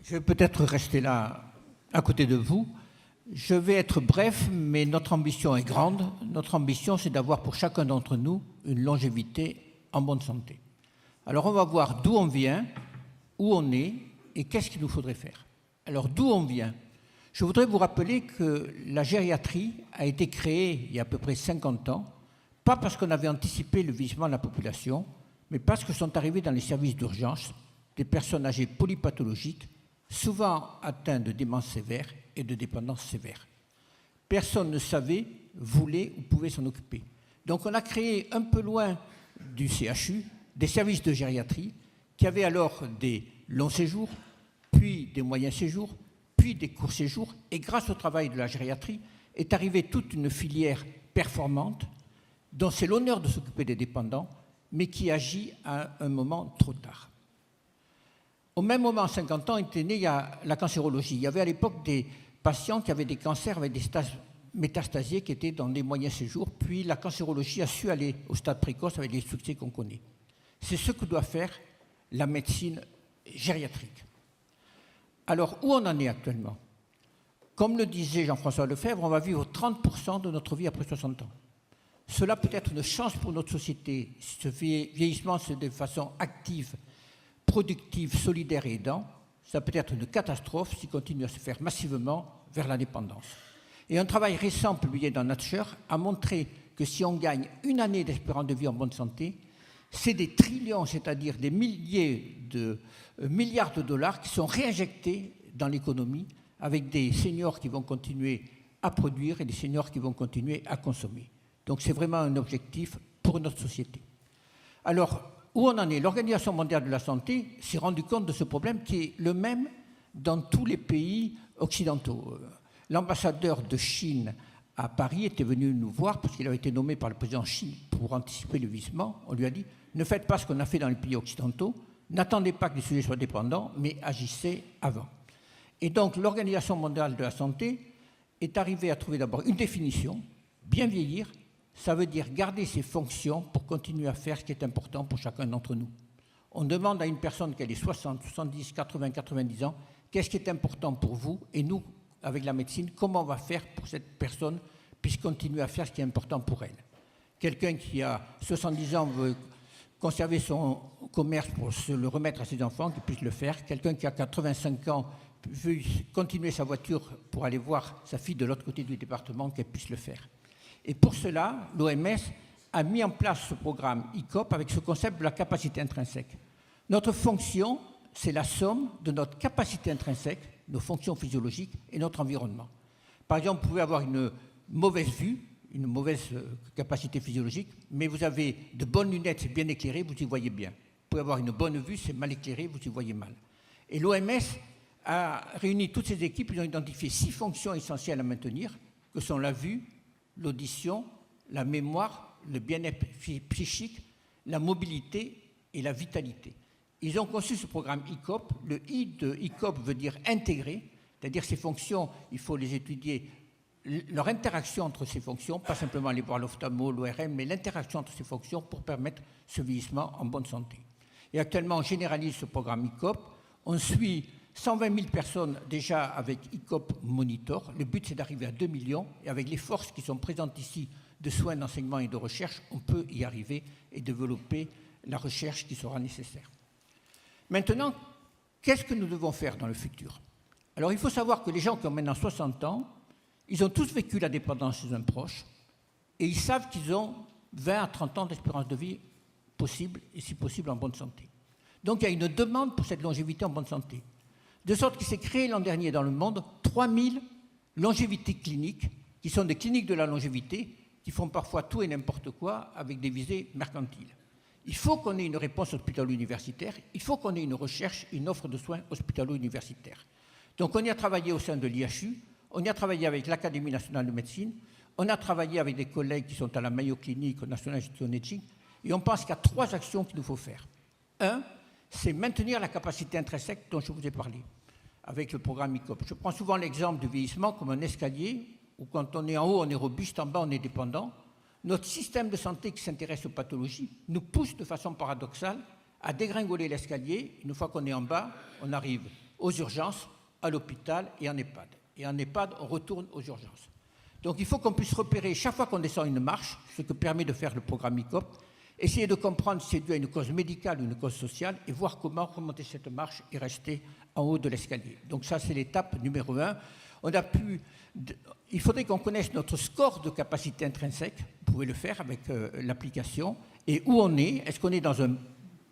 Je vais peut-être rester là, à côté de vous. Je vais être bref, mais notre ambition est grande. Notre ambition, c'est d'avoir pour chacun d'entre nous une longévité en bonne santé. Alors, on va voir d'où on vient, où on est et qu'est-ce qu'il nous faudrait faire. Alors, d'où on vient? Je voudrais vous rappeler que la gériatrie a été créée il y a à peu près 50 ans, pas parce qu'on avait anticipé le vieillissement de la population, mais parce que sont arrivés dans les services d'urgence des personnes âgées polypathologiques, souvent atteintes de démence sévère et de dépendance sévère. Personne ne savait, voulait ou pouvait s'en occuper. Donc on a créé un peu loin du CHU des services de gériatrie qui avaient alors des longs séjours, puis des moyens séjours, puis des courts séjours. Et grâce au travail de la gériatrie est arrivée toute une filière performante dont c'est l'honneur de s'occuper des dépendants, mais qui agit à un moment trop tard. Au même moment, 50 ans, était née la cancérologie. Il y avait à l'époque des patients qui avaient des cancers avec des stades métastasiés qui étaient dans des moyens séjours, puis la cancérologie a su aller au stade précoce avec les succès qu'on connaît. C'est ce que doit faire la médecine gériatrique. Alors, où on en est actuellement? Comme le disait Jean-François Lefebvre, on va vivre 30% de notre vie après 60 ans. Cela peut être une chance pour notre société. Si ce vieillissement se fait de façon active, productive, solidaire et aidant, ça peut être une catastrophe s'il continue à se faire massivement vers la dépendance. Et un travail récent publié dans Nature a montré que si on gagne une année d'espérance de vie en bonne santé, c'est des trillions, c'est-à-dire des milliards de dollars qui sont réinjectés dans l'économie avec des seniors qui vont continuer à produire et des seniors qui vont continuer à consommer. Donc c'est vraiment un objectif pour notre société. Alors, où on en est? L'Organisation mondiale de la santé s'est rendue compte de ce problème qui est le même dans tous les pays occidentaux. L'ambassadeur de Chine à Paris était venu nous voir parce qu'il avait été nommé par le président Xi pour anticiper le vieillissement. On lui a dit « Ne faites pas ce qu'on a fait dans les pays occidentaux, n'attendez pas que les sujets soient dépendants, mais agissez avant ». Et donc l'Organisation mondiale de la santé est arrivée à trouver d'abord une définition, bien vieillir. Ça veut dire garder ses fonctions pour continuer à faire ce qui est important pour chacun d'entre nous. On demande à une personne qui a 60, 70, 80, 90 ans, qu'est-ce qui est important pour vous? Et nous, avec la médecine, comment on va faire pour que cette personne puisse continuer à faire ce qui est important pour elle? Quelqu'un qui a 70 ans veut conserver son commerce pour se le remettre à ses enfants, qu'il puisse le faire. Quelqu'un qui a 85 ans veut continuer sa voiture pour aller voir sa fille de l'autre côté du département, qu'elle puisse le faire. Et pour cela, l'OMS a mis en place ce programme ICOP avec ce concept de la capacité intrinsèque. Notre fonction, c'est la somme de notre capacité intrinsèque, nos fonctions physiologiques et notre environnement. Par exemple, vous pouvez avoir une mauvaise vue, une mauvaise capacité physiologique, mais vous avez de bonnes lunettes, c'est bien éclairé, vous y voyez bien. Vous pouvez avoir une bonne vue, c'est mal éclairé, vous y voyez mal. Et l'OMS a réuni toutes ces équipes, ils ont identifié 6 fonctions essentielles à maintenir, que sont la vue, l'audition, la mémoire, le bien-être psychique, la mobilité et la vitalité. Ils ont conçu ce programme ICOP. Le I de ICOP veut dire intégrer, c'est-à-dire ces fonctions, il faut les étudier, leur interaction entre ces fonctions, pas simplement aller voir l'ophtalmo, l'ORM, mais l'interaction entre ces fonctions pour permettre ce vieillissement en bonne santé. Et actuellement, on généralise ce programme ICOP. On suit 120 000 personnes déjà avec ICOP Monitor. Le but, c'est d'arriver à 2 millions. Et avec les forces qui sont présentes ici de soins, d'enseignement et de recherche, on peut y arriver et développer la recherche qui sera nécessaire. Maintenant, qu'est-ce que nous devons faire dans le futur? Alors, il faut savoir que les gens qui ont maintenant 60 ans, ils ont tous vécu la dépendance chez un proche et ils savent qu'ils ont 20 à 30 ans d'espérance de vie possible et si possible en bonne santé. Donc, il y a une demande pour cette longévité en bonne santé. De sorte qu'il s'est créé l'an dernier dans le monde 3000 longévités cliniques, qui sont des cliniques de la longévité, qui font parfois tout et n'importe quoi avec des visées mercantiles. Il faut qu'on ait une réponse hospitalo-universitaire, il faut qu'on ait une recherche, une offre de soins hospitalo-universitaires. Donc on y a travaillé au sein de l'IHU, on y a travaillé avec l'Académie nationale de médecine, on a travaillé avec des collègues qui sont à la Mayo Clinic, au National Institute of Aging, et on pense qu'il y a 3 actions qu'il nous faut faire. 1, c'est maintenir la capacité intrinsèque dont je vous ai parlé, avec le programme ICOP. Je prends souvent l'exemple du vieillissement comme un escalier, où quand on est en haut, on est robuste, en bas, on est dépendant. Notre système de santé qui s'intéresse aux pathologies nous pousse de façon paradoxale à dégringoler l'escalier. Une fois qu'on est en bas, on arrive aux urgences, à l'hôpital et en EHPAD. Et en EHPAD, on retourne aux urgences. Donc il faut qu'on puisse repérer chaque fois qu'on descend une marche, ce que permet de faire le programme ICOP, essayer de comprendre si c'est dû à une cause médicale ou une cause sociale et voir comment remonter cette marche et rester en haut de l'escalier. Donc ça, c'est l'étape numéro 1. Il faudrait qu'on connaisse notre score de capacité intrinsèque. Vous pouvez le faire avec l'application. Et où on est, est-ce qu'on est dans un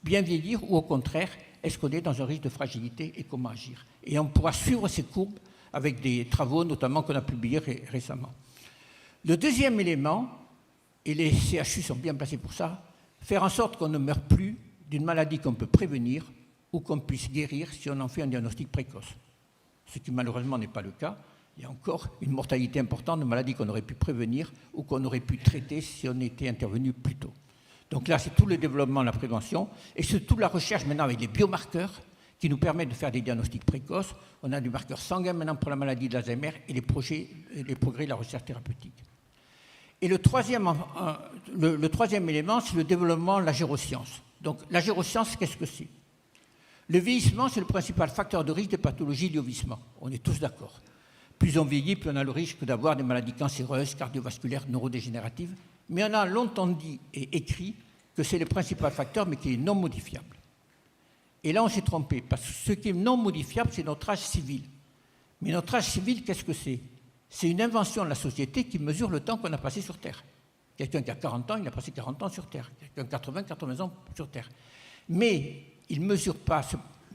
bien vieillir ou au contraire, est-ce qu'on est dans un risque de fragilité et comment agir? Et on pourra suivre ces courbes avec des travaux notamment qu'on a publiés récemment. Le deuxième élément, et les CHU sont bien placés pour ça, faire en sorte qu'on ne meure plus d'une maladie qu'on peut prévenir ou qu'on puisse guérir si on en fait un diagnostic précoce. Ce qui malheureusement n'est pas le cas. Il y a encore une mortalité importante de maladies qu'on aurait pu prévenir ou qu'on aurait pu traiter si on était intervenu plus tôt. Donc là, c'est tout le développement de la prévention et surtout la recherche maintenant avec les biomarqueurs qui nous permettent de faire des diagnostics précoces. On a des marqueurs sanguins maintenant pour la maladie d'Alzheimer et les progrès de la recherche thérapeutique. Et le troisième élément, c'est le développement de la géroscience. Donc la géroscience, qu'est-ce que c'est? Le vieillissement, c'est le principal facteur de risque des pathologies liées au vieillissement. On est tous d'accord. Plus on vieillit, plus on a le risque d'avoir des maladies cancéreuses, cardiovasculaires, neurodégénératives. Mais on a longtemps dit et écrit que c'est le principal facteur, mais qui est non modifiable. Et là, on s'est trompé, parce que ce qui est non modifiable, c'est notre âge civil. Mais notre âge civil, qu'est-ce que c'est? C'est une invention de la société qui mesure le temps qu'on a passé sur Terre. Quelqu'un qui a 40 ans, il a passé 40 ans sur Terre. Quelqu'un qui a 80 ans sur Terre. Mais il ne mesure pas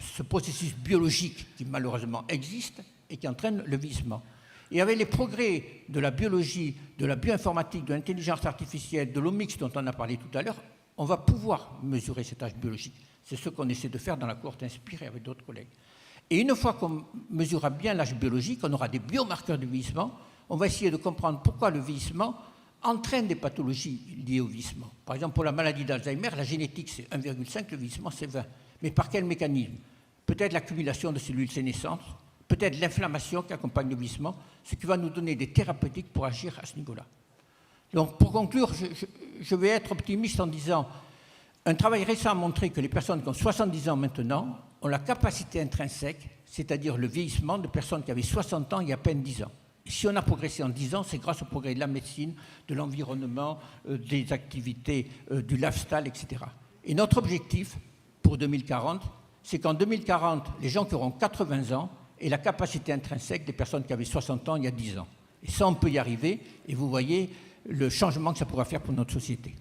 ce processus biologique qui malheureusement existe et qui entraîne le vieillissement. Et avec les progrès de la biologie, de la bioinformatique, de l'intelligence artificielle, de l'omics dont on a parlé tout à l'heure, on va pouvoir mesurer cet âge biologique. C'est ce qu'on essaie de faire dans la cohorte inspirée avec d'autres collègues. Et une fois qu'on mesurera bien l'âge biologique, on aura des biomarqueurs du vieillissement, on va essayer de comprendre pourquoi le vieillissement entraîne des pathologies liées au vieillissement. Par exemple, pour la maladie d'Alzheimer, la génétique c'est 1,5, le vieillissement c'est 20. Mais par quel mécanisme? Peut-être l'accumulation de cellules sénescentes, peut-être l'inflammation qui accompagne le vieillissement, ce qui va nous donner des thérapeutiques pour agir à ce niveau-là. Donc pour conclure, je vais être optimiste en disant un travail récent a montré que les personnes qui ont 70 ans maintenant ont la capacité intrinsèque, c'est-à-dire le vieillissement de personnes qui avaient 60 ans il y a à peine 10 ans. Et si on a progressé en 10 ans, c'est grâce au progrès de la médecine, de l'environnement, des activités, du lifestyle, etc. Et notre objectif pour 2040, c'est qu'en 2040, les gens qui auront 80 ans aient la capacité intrinsèque des personnes qui avaient 60 ans il y a 10 ans. Et ça, on peut y arriver, et vous voyez le changement que ça pourra faire pour notre société.